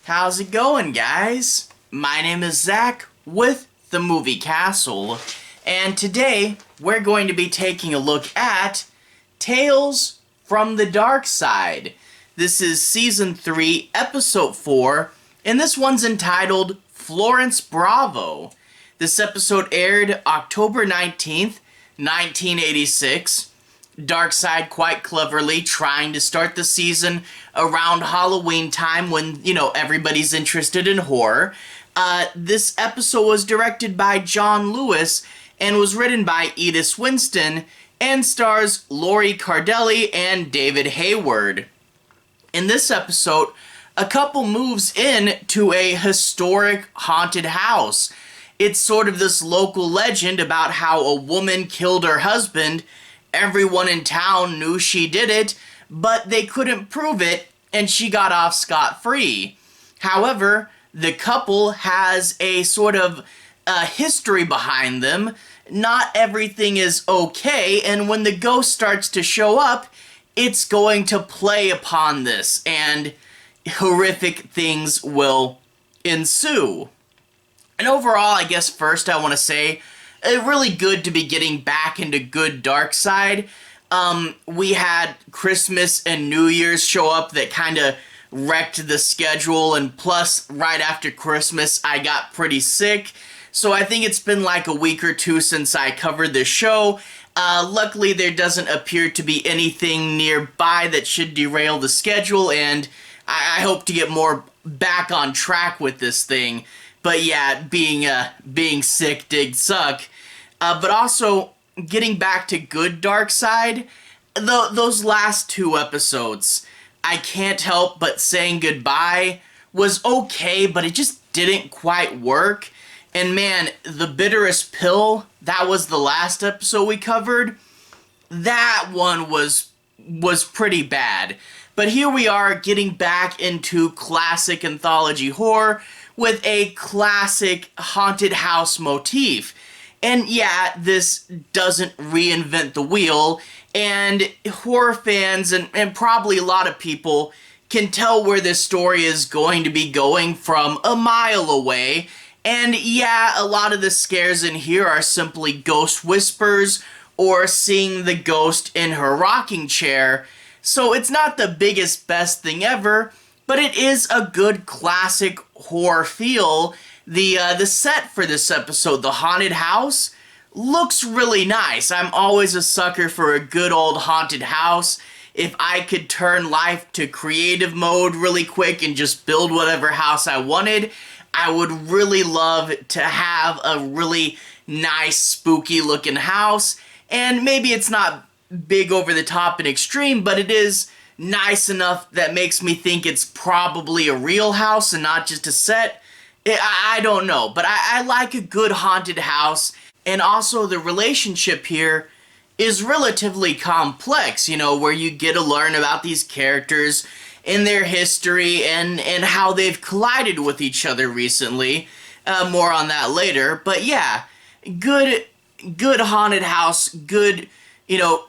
How's it going, guys? My name is Zach with the Movie Castle, and today we're going to be taking a look at Tales from the Darkside. This is Season 3, Episode 4, and this one's entitled Florence Bravo. This episode aired October 19th, 1986. Darkside quite cleverly trying to start the season around Halloween time when, everybody's interested in horror. This episode was directed by John Lewis and was written by Edithe Swensen and stars Lori Cardille and David Hayward. In this episode, a couple moves in to a historic haunted house. It's sort of this local legend about how a woman killed her husband. Everyone in town knew she did it, but they couldn't prove it, and she got off scot-free. However, the couple has a sort of history behind them. Not everything is okay, and when the ghost starts to show up, it's going to play upon this, and horrific things will ensue. And overall, I guess first I want to say, really good to be getting back into good Darkside. We had Christmas and New Year's show up that kind of wrecked the schedule, and plus, right after Christmas, I got pretty sick. So I think it's been like a week or two since I covered the show. Luckily, there doesn't appear to be anything nearby that should derail the schedule, and I hope to get more back on track with this thing. But yeah, being sick did suck. But also, getting back to good Darkside, those last two episodes, I can't help but saying goodbye was okay, but it just didn't quite work. And man, the bitterest pill, that was the last episode we covered. That one was pretty bad. But here we are getting back into classic anthology horror with a classic haunted house motif. And yeah, this doesn't reinvent the wheel, and horror fans and probably a lot of people can tell where this story is going to be going from a mile away. And yeah, a lot of the scares in here are simply ghost whispers or seeing the ghost in her rocking chair. So it's not the biggest, best thing ever, but it is a good classic horror feel. The set for this episode, the haunted house, looks really nice. I'm always a sucker for a good old haunted house. If I could turn life to creative mode really quick and just build whatever house I wanted, I would really love to have a really nice, spooky looking house. And maybe it's not big over the top and extreme, but it is nice enough that makes me think it's probably a real house and not just a set. I don't know, but I like a good haunted house, and also the relationship here is relatively complex, where you get to learn about these characters and their history and how they've collided with each other recently. More on that later, but yeah, good haunted house, good,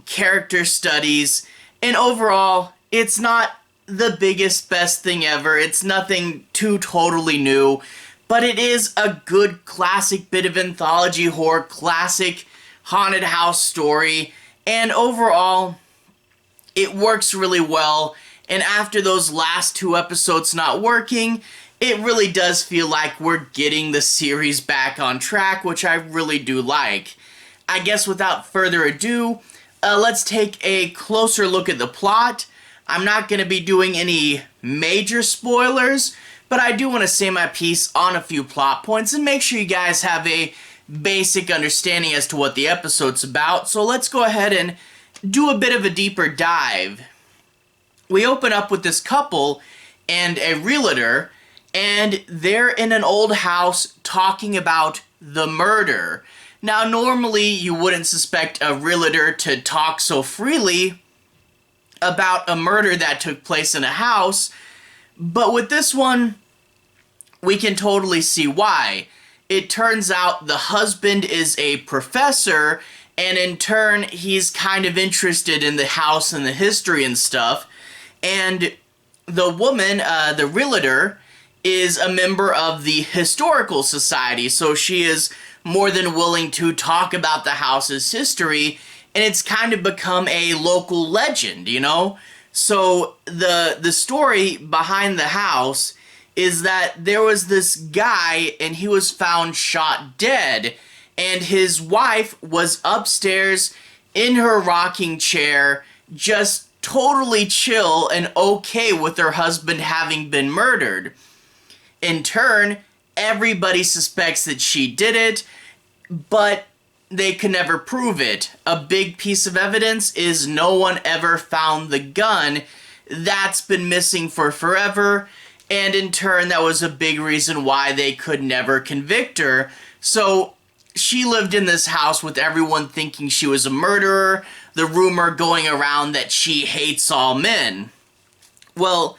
character studies, and overall, it's not the biggest, best thing ever. It's nothing too totally new, but it is a good classic bit of anthology horror, classic haunted house story, and overall, it works really well. And after those last two episodes not working, it really does feel like we're getting the series back on track, which I really do like. I guess without further ado, let's take a closer look at the plot. I'm not going to be doing any major spoilers, but I do want to say my piece on a few plot points and make sure you guys have a basic understanding as to what the episode's about. So let's go ahead and do a bit of a deeper dive. We open up with this couple and a realtor, and they're in an old house talking about the murder. Now, normally you wouldn't suspect a realtor to talk so freely about a murder that took place in a house, but with this one, we can totally see why. It turns out the husband is a professor, and in turn, he's kind of interested in the house and the history and stuff, and the woman, the realtor, is a member of the Historical Society, so she is more than willing to talk about the house's history, and it's kind of become a local legend, you know? So the story behind the house is that there was this guy, and he was found shot dead, and his wife was upstairs in her rocking chair, just totally chill and okay with her husband having been murdered. In turn, everybody suspects that she did it, but they can never prove it. A big piece of evidence is no one ever found the gun. That's been missing for forever, and in turn, that was a big reason why they could never convict her. So she lived in this house with everyone thinking she was a murderer, the rumor going around that she hates all men. Well,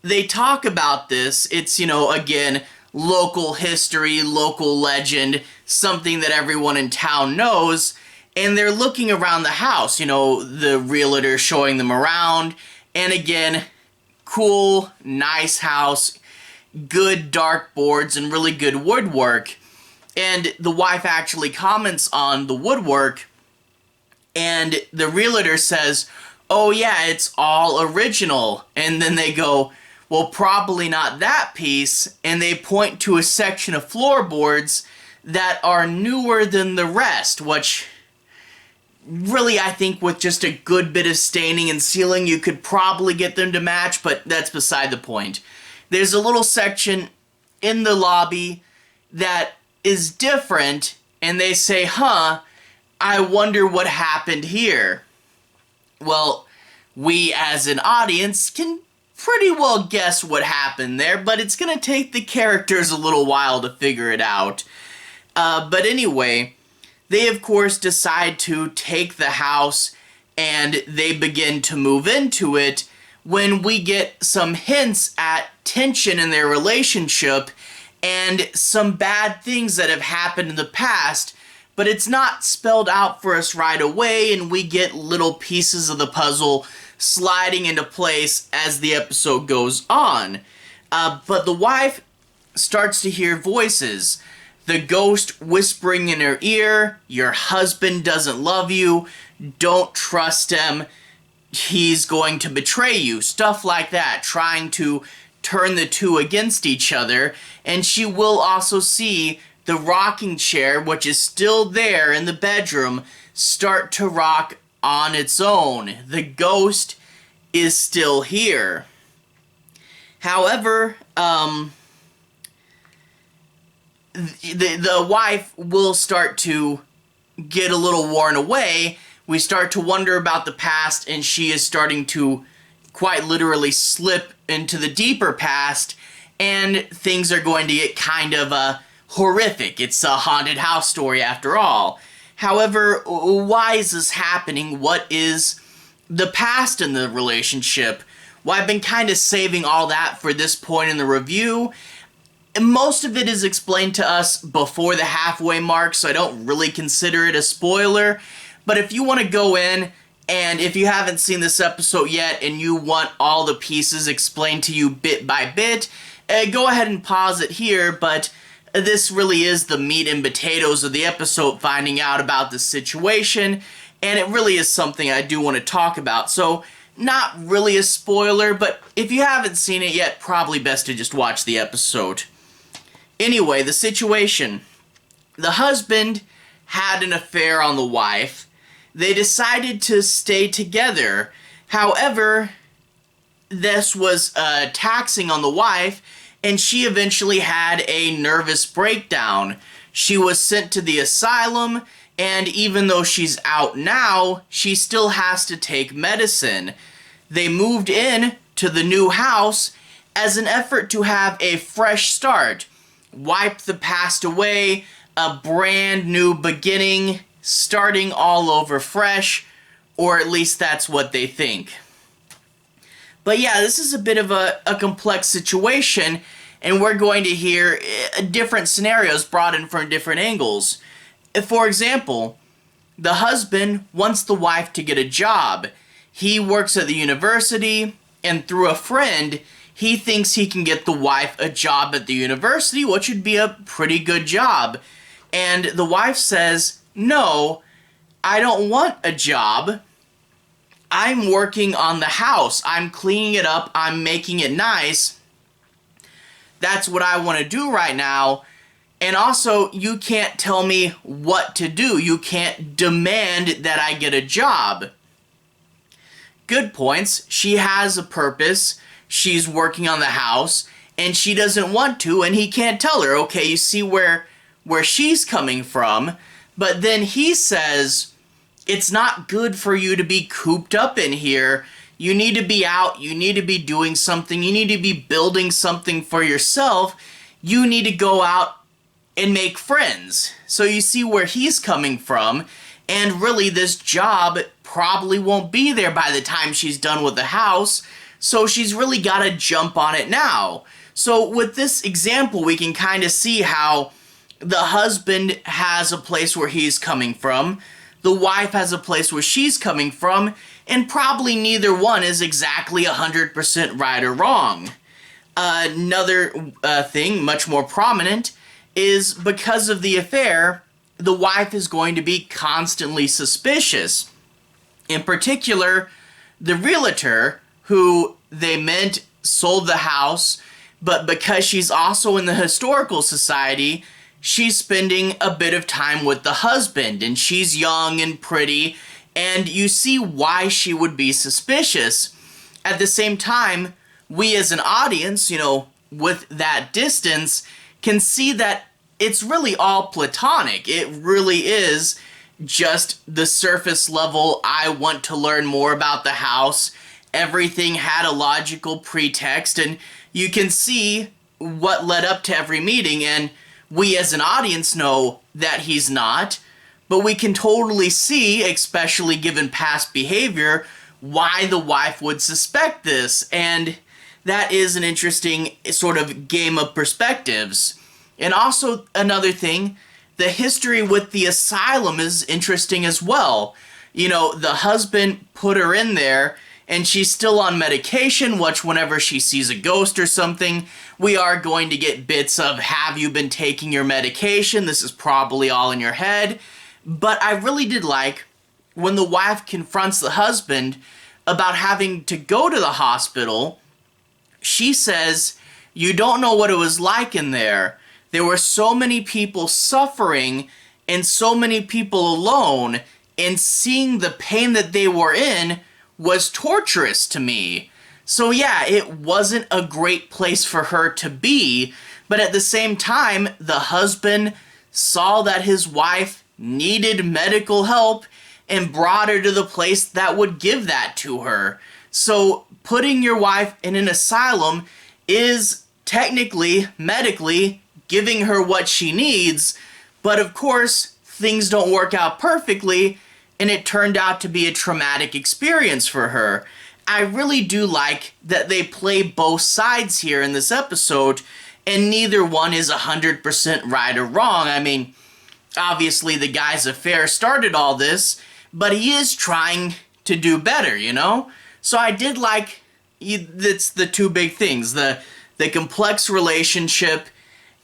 they talk about this. It's, again, local history, local legend, something that everyone in town knows, and they're looking around the house, the realtor showing them around, and again, cool, nice house, good dark boards, and really good woodwork. And the wife actually comments on the woodwork, and the realtor says, "Oh yeah, it's all original." And then they go, "Well, probably not that piece," and they point to a section of floorboards that are newer than the rest, which really, I think with just a good bit of staining and sealing, you could probably get them to match, but that's beside the point. There's a little section in the lobby that is different, and they say, I wonder what happened here. Well, we as an audience can pretty well guess what happened there, but it's gonna take the characters a little while to figure it out. But anyway, they of course decide to take the house, and they begin to move into it when we get some hints at tension in their relationship and some bad things that have happened in the past, but it's not spelled out for us right away, and we get little pieces of the puzzle sliding into place as the episode goes on. But the wife starts to hear voices. The ghost whispering in her ear, "Your husband doesn't love you, don't trust him, he's going to betray you," stuff like that, trying to turn the two against each other. And she will also see the rocking chair, which is still there in the bedroom, start to rock on its own. The ghost is still here. However, the wife will start to get a little worn away. We start to wonder about the past, and she is starting to quite literally slip into the deeper past, and things are going to get kind of horrific. It's a haunted house story after all. However, why is this happening? What is the past in the relationship? Well, I've been kind of saving all that for this point in the review. Most of it is explained to us before the halfway mark, so I don't really consider it a spoiler. But if you want to go in, and if you haven't seen this episode yet and you want all the pieces explained to you bit by bit, go ahead and pause it here, but this really is the meat and potatoes of the episode, finding out about the situation, and it really is something I do want to talk about. So, not really a spoiler, but if you haven't seen it yet, probably best to just watch the episode. Anyway, the situation. The husband had an affair on the wife. They decided to stay together. However, this was taxing on the wife, and she eventually had a nervous breakdown. She was sent to the asylum, and even though she's out now, she still has to take medicine. They moved in to the new house as an effort to have a fresh start. Wipe the past away, a brand new beginning, starting all over fresh, or at least that's what they think. But yeah, this is a bit of a complex situation, and we're going to hear different scenarios brought in from different angles. For example, the husband wants the wife to get a job. He works at the university, and through a friend, he thinks he can get the wife a job at the university, which would be a pretty good job. And the wife says, no, I don't want a job. I'm working on the house. I'm cleaning it up. I'm making it nice. That's what I want to do right now. And also, you can't tell me what to do. You can't demand that I get a job. Good points. She has a purpose. She's working on the house, and she doesn't want to, and he can't tell her. Okay, you see where she's coming from. But then he says, it's not good for you to be cooped up in here. You need to be out. You need to be doing something. You need to be building something for yourself. You need to go out and make friends. So you see where he's coming from, and really this job probably won't be there by the time she's done with the house, so she's really got to jump on it now. So with this example, we can kind of see how the husband has a place where he's coming from, the wife has a place where she's coming from, and probably neither one is exactly 100% right or wrong. Another thing, much more prominent, is because of the affair, the wife is going to be constantly suspicious. In particular, the realtor who they meant sold the house, but because she's also in the historical society, she's spending a bit of time with the husband, and she's young and pretty, and you see why she would be suspicious. At the same time, we as an audience, with that distance, can see that it's really all platonic. It really is just the surface level, I want to learn more about the house. Everything had a logical pretext, and you can see what led up to every meeting, and we as an audience know that he's not, but we can totally see, especially given past behavior, why the wife would suspect this, and that is an interesting sort of game of perspectives. And also, another thing, the history with the asylum is interesting as well. The husband put her in there, and she's still on medication, which whenever she sees a ghost or something, we are going to get bits of, have you been taking your medication? This is probably all in your head. But I really did like when the wife confronts the husband about having to go to the hospital. She says, you don't know what it was like in there. There were so many people suffering and so many people alone, and seeing the pain that they were in was torturous to me. So yeah, it wasn't a great place for her to be, but at the same time, the husband saw that his wife needed medical help and brought her to the place that would give that to her. So putting your wife in an asylum is technically, medically, giving her what she needs, but of course, things don't work out perfectly, and it turned out to be a traumatic experience for her. I really do like that they play both sides here in this episode, and neither one is 100% right or wrong. I mean, obviously the guy's affair started all this, but he is trying to do better, So I did like, it's the two big things, the complex relationship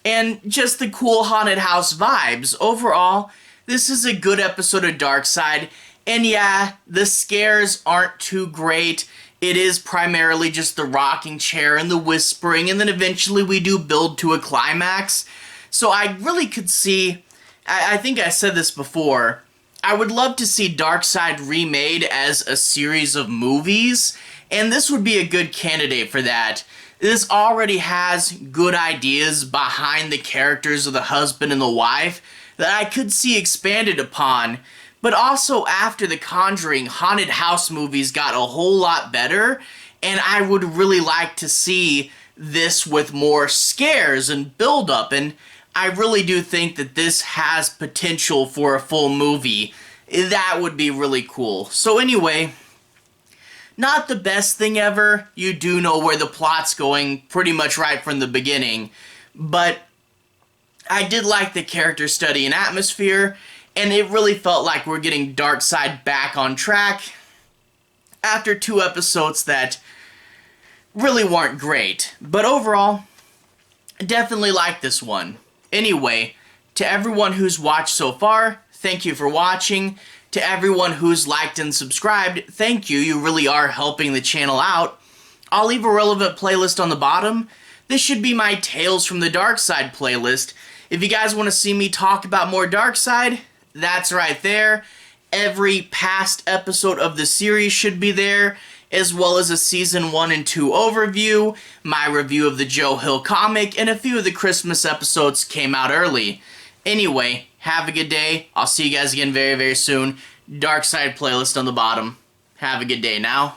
and just the cool haunted house vibes. Overall, this is a good episode of Darkside, and yeah, the scares aren't too great. It is primarily just the rocking chair and the whispering, and then eventually we do build to a climax. So I really could see, I think I said this before, I would love to see Darkside remade as a series of movies, and this would be a good candidate for that. This already has good ideas behind the characters of the husband and the wife that I could see expanded upon, but also after The Conjuring, haunted house movies got a whole lot better, and I would really like to see this with more scares and build-up, and I really do think that this has potential for a full movie. That would be really cool. So anyway, not the best thing ever. You do know where the plot's going pretty much right from the beginning, but I did like the character study and atmosphere, and it really felt like we're getting Darkside back on track after 2 episodes that really weren't great. But overall, I definitely like this one. Anyway, to everyone who's watched so far, thank you for watching. To everyone who's liked and subscribed, thank you. You really are helping the channel out. I'll leave a relevant playlist on the bottom. This should be my Tales from the Darkside playlist. If you guys want to see me talk about more Darkside, that's right there. Every past episode of the series should be there, as well as a Season 1 and 2 overview, my review of the Joe Hill comic, and a few of the Christmas episodes came out early. Anyway, have a good day. I'll see you guys again very, very soon. Darkside playlist on the bottom. Have a good day now.